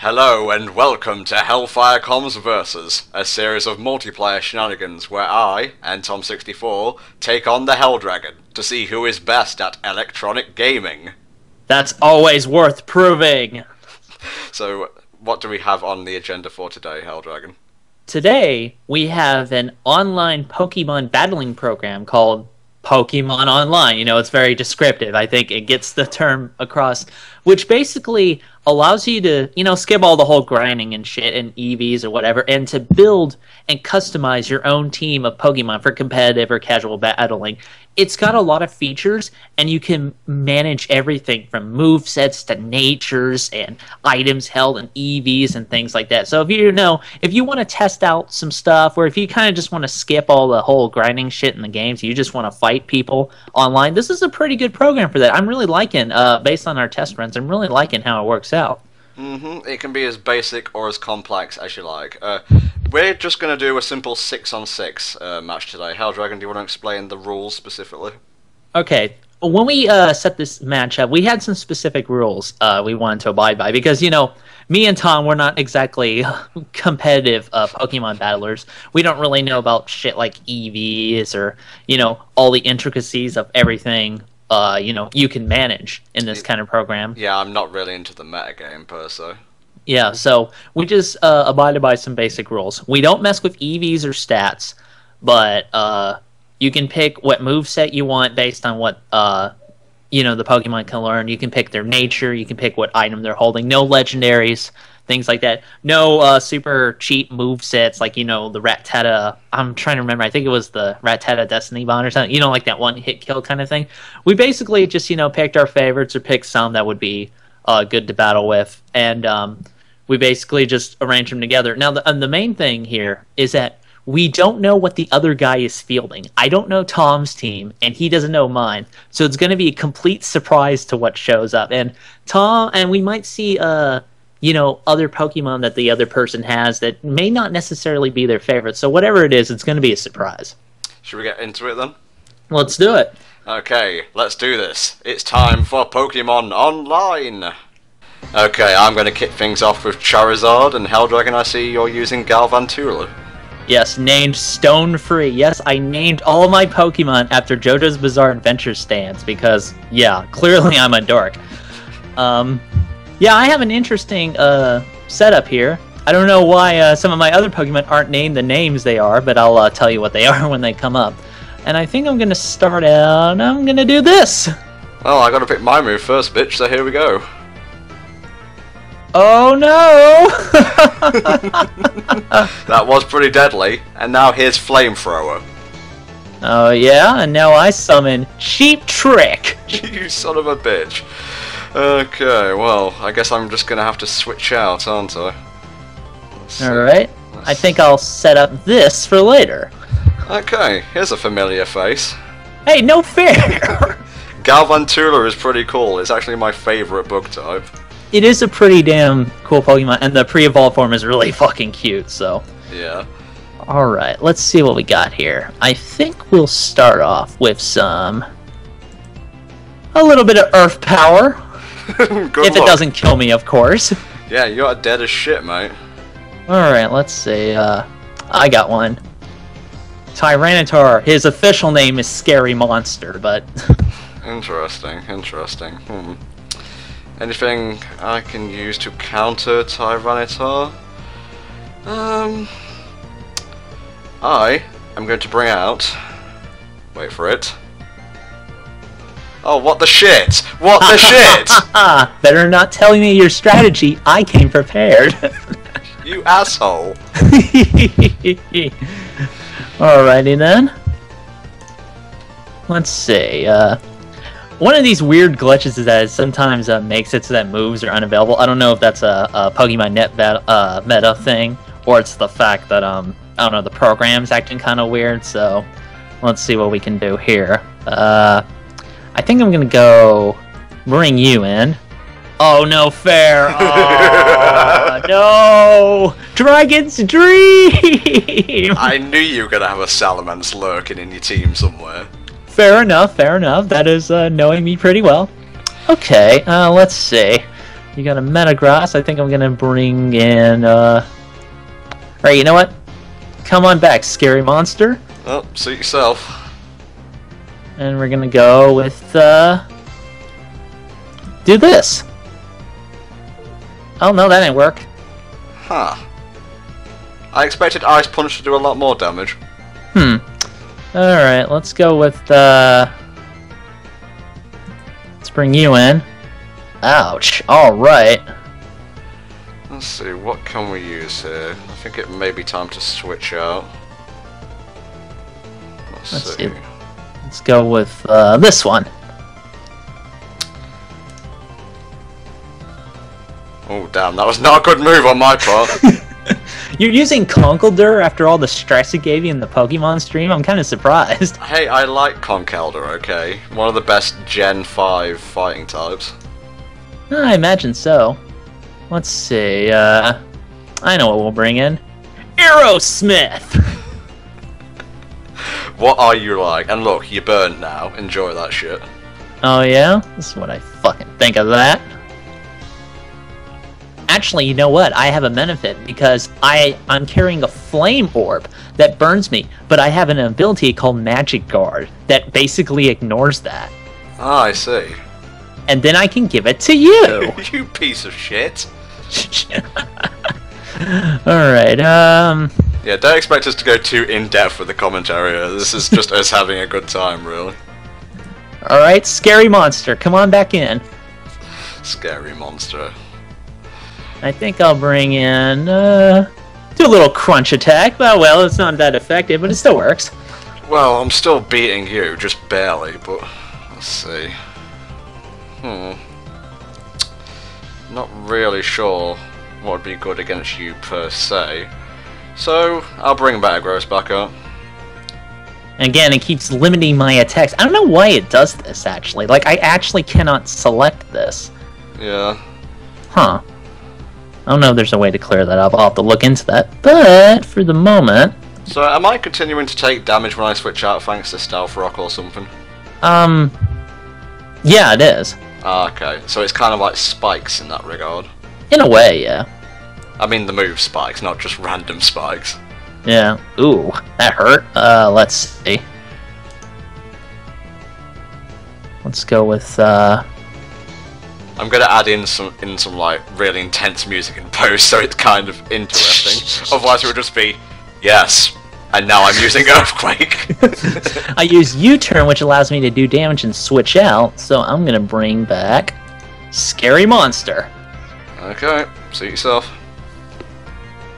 Hello and welcome to HellfireComms Versus, a series of multiplayer shenanigans where I, NTom64, take on the Helldragon to see who is best at electronic gaming. That's always worth proving! So, what do we have on the agenda for today, Helldragon? Today, we have an online Pokemon battling program called Pokemon Online. You know, it's very descriptive. I think it gets the term across, which basically allows you to, skip all the whole grinding and shit and EVs or whatever, and to build and customize your own team of Pokemon for competitive or casual battling. It's got a lot of features, and you can manage everything from movesets to natures and items held and EVs and things like that. So if you want to test out some stuff, or if you kind of just want to skip all the whole grinding shit in the games, you just want to fight people online, this is a pretty good program for that. I'm really liking, based on our test runs, I'm really liking how it works out. It can be as basic or as complex as you like. We're just going to do a simple 6-on-6 match today. Helldragon, do you want to explain the rules specifically? Okay, when we set this match up, we had some specific rules we wanted to abide by, because, me and Tom, we're not exactly competitive Pokemon battlers. We don't really know about shit like EVs or, all the intricacies of everything you can manage in this kind of program. Yeah, I'm not really into the metagame per se. Yeah, so we just abided by some basic rules. We don't mess with EVs or stats, but you can pick what moveset you want based on what the Pokemon can learn. You can pick their nature, you can pick what item they're holding. No legendaries, things like that. No super cheap movesets like, the Rattata. I'm trying to remember, I think it was the Rattata Destiny Bond or something. Like that one hit kill kind of thing. We basically just, picked our favorites or picked some that would be good to battle with. And we basically just arrange them together. Now, the main thing here is that we don't know what the other guy is fielding. I don't know Tom's team, and he doesn't know mine. So it's going to be a complete surprise to what shows up. And we might see, other Pokemon that the other person has that may not necessarily be their favorite. So whatever it is, it's going to be a surprise. Should we get into it then? Let's do it. Okay, let's do this. It's time for Pokemon Online. Okay, I'm going to kick things off with Charizard, and Helldragon, I see you're using Galvantula. Yes, named Stone Free. Yes, I named all my Pokemon after JoJo's Bizarre Adventure stands because, yeah, clearly I'm a dork. Yeah, I have an interesting setup here. I don't know why some of my other Pokemon aren't named the names they are, but I'll tell you what they are when they come up. And I think I'm going to start out, I'm going to do this. Oh, I got to pick my move first, bitch, so here we go. Oh no! That was pretty deadly, and now here's Flamethrower. Oh yeah, and now I summon Cheap Trick! You son of a bitch. Okay, well, I guess I'm just gonna have to switch out, aren't I? Alright, I think I'll set up this for later. Okay, here's a familiar face. Hey, no fair! Galvantula is pretty cool, it's actually my favourite bug type. It is a pretty damn cool Pokemon, and the pre-evolved form is really fucking cute, so... Yeah. Alright, let's see what we got here. I think we'll start off with a little bit of Earth Power. If it doesn't kill me, of course. Yeah, you're dead as shit, mate. Alright, let's see, I got one. Tyranitar, his official name is Scary Monster, but... Interesting. Anything I can use to counter Tyranitar? I am going to bring out... Wait for it. Oh, what the shit! What the shit! Better not tell me your strategy. I came prepared. You asshole. Alrighty then. Let's see, one of these weird glitches is that it sometimes makes it so that moves are unavailable. I don't know if that's a Pokemon Net meta thing, or it's the fact that, I don't know, the program's acting kind of weird, so let's see what we can do here. I think I'm going to go bring you in. Oh, no fair! Oh, no! Dragon's Dream! I knew you were going to have a Salamence lurking in your team somewhere. Fair enough, fair enough. That is knowing me pretty well. Okay, let's see. You got a Metagross. I think I'm gonna bring in. Alright, you know what? Come on back, scary monster. Oh, suit yourself. And we're gonna go with do this. Oh no, that didn't work. Huh. I expected Ice Punch to do a lot more damage. Alright, let's go with let's bring you in. Ouch. Alright. Let's see, what can we use here? I think it may be time to switch out. Let's see. Let's go with this one. Oh damn, that was not a good move on my part. You're using Conkeldurr after all the stress it gave you in the Pokemon stream? I'm kind of surprised. Hey, I like Conkeldurr, okay? One of the best Gen 5 fighting types. I imagine so. Let's see, I know what we'll bring in. Aerosmith! What are you like? And look, you're burned now. Enjoy that shit. Oh yeah? This is what I fucking think of that. Actually, you know what? I have a benefit because I'm carrying a flame orb that burns me, but I have an ability called Magic Guard that basically ignores that. Ah, I see. And then I can give it to you! You piece of shit. Alright, Yeah, don't expect us to go too in-depth with the commentary. This is just us having a good time, really. Alright, scary monster, come on back in. Scary monster. I think I'll bring in, do a little crunch attack. Well, it's not that effective, but it still works. Well, I'm still beating you, just barely, but let's see. Not really sure what would be good against you per se. So, I'll bring Metagross back up. Again, it keeps limiting my attacks. I don't know why it does this, actually. Like, I actually cannot select this. Yeah. Huh. I don't know if there's a way to clear that up. I'll have to look into that. But, for the moment... So, am I continuing to take damage when I switch out thanks to Stealth Rock or something? Yeah, it is. Ah, okay. So it's kind of like spikes in that regard. In a way, yeah. I mean the move spikes, not just random spikes. Yeah. Ooh, that hurt. Let's see. Let's go with, I'm gonna add in some like really intense music in post, so it's kind of interesting. Otherwise, it would just be, yes, and now I'm using Earthquake. I use U-turn, which allows me to do damage and switch out. So I'm gonna bring back Scary Monster. Okay, suit yourself.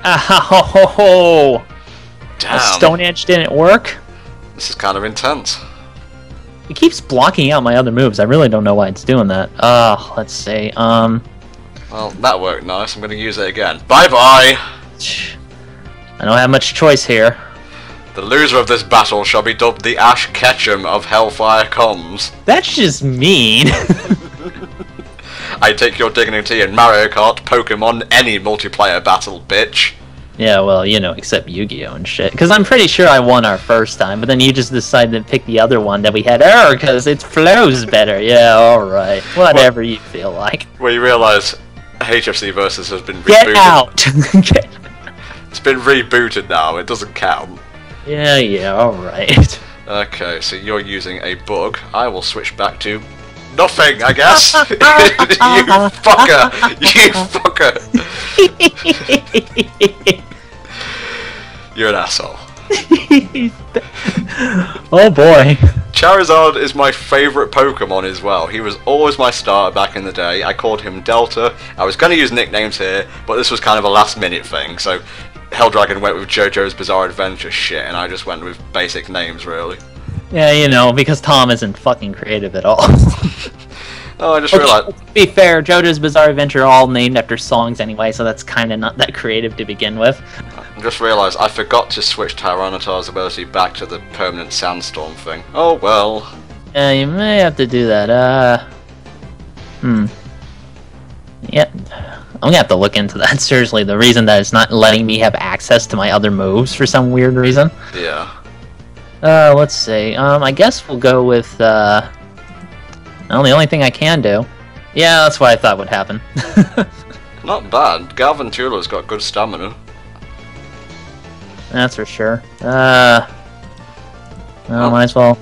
Ah ho ho ho ho! Damn. Stone Edge didn't work. This is kind of intense. It keeps blocking out my other moves. I really don't know why it's doing that. Let's see. Well, that worked nice. I'm gonna use it again. Bye bye. I don't have much choice here. The loser of this battle shall be dubbed the Ash Ketchum of HellfireComms. That's just mean. I take your dignity in Mario Kart, Pokemon, any multiplayer battle, bitch. Yeah, well, you know, except Yu-Gi-Oh! And shit. Because I'm pretty sure I won our first time, but then you just decided to pick the other one that we had. Because it flows better. Yeah, alright. Whatever you feel like. Well, you realise HFC Versus has been rebooted. Get out! It's been rebooted now, it doesn't count. Yeah, alright. Okay, so you're using a bug. I will switch back to nothing, I guess. You fucker! You fucker! You're an asshole. Oh boy. Charizard is my favourite Pokemon as well. He was always my starter back in the day. I called him Delta. I was going to use nicknames here, but this was kind of a last minute thing. So Helldragon went with JoJo's Bizarre Adventure shit, and I just went with basic names, really. Yeah, you know, because Tom isn't fucking creative at all. Oh, I just realized. To be fair, JoJo's Bizarre Adventure are all named after songs anyway, so that's kind of not that creative to begin with. I just realized I forgot to switch Tyranitar's ability back to the permanent sandstorm thing. Oh well. Yeah, you may have to do that. Yep. I'm gonna have to look into that. Seriously, the reason that it's not letting me have access to my other moves for some weird reason. Yeah. Let's see. I guess we'll go with, well, the only thing I can do. Yeah, that's what I thought would happen. Not bad. Galvantula's got good stamina. That's for sure. Might as well.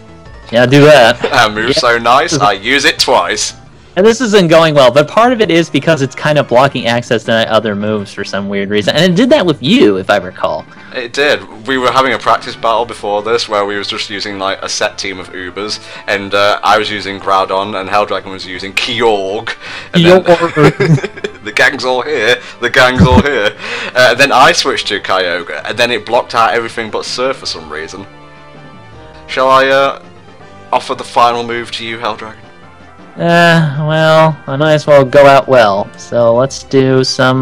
Yeah, do that. That move's so nice, I use it twice. And this isn't going well, but part of it is because it's kind of blocking access to other moves for some weird reason. And it did that with you, if I recall. It did. We were having a practice battle before this where we was just using like a set team of Ubers, and I was using Groudon and Helldragon was using Kyogre. And then the gang's all here, the gang's all here. Then I switched to Kyogre, and then it blocked out everything but Surf for some reason. Shall I offer the final move to you, Helldragon? Well, I might as well go out well. So let's do some,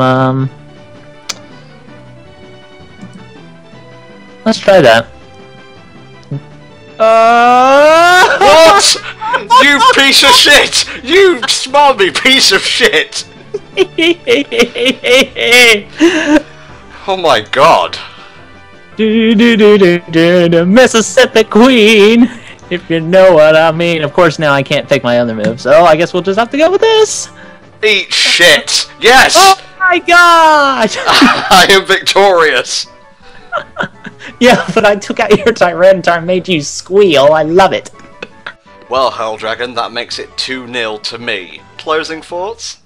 let's try that. What? You piece of shit! You smarmy piece of shit! Oh my god. Mississippi Queen, if you know what I mean. Of course, now I can't pick my other move, so I guess we'll just have to go with this. Eat shit! Yes! Oh my god! I am victorious! Yeah, but I took out your Tyranitar and made you squeal. I love it. Well, Helldragon, that makes it 2-0 to me. Closing thoughts?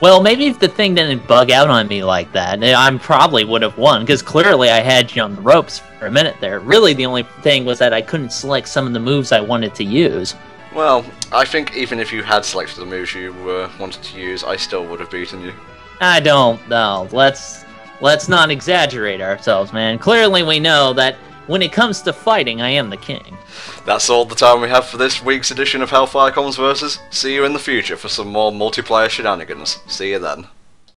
Well, maybe if the thing didn't bug out on me like that, I probably would have won, because clearly I had you on the ropes for a minute there. Really, the only thing was that I couldn't select some of the moves I wanted to use. Well, I think even if you had selected the moves you wanted to use, I still would have beaten you. I don't know. Let's not exaggerate ourselves, man. Clearly we know that when it comes to fighting, I am the king. That's all the time we have for this week's edition of HellfireComms Versus. See you in the future for some more multiplayer shenanigans. See you then.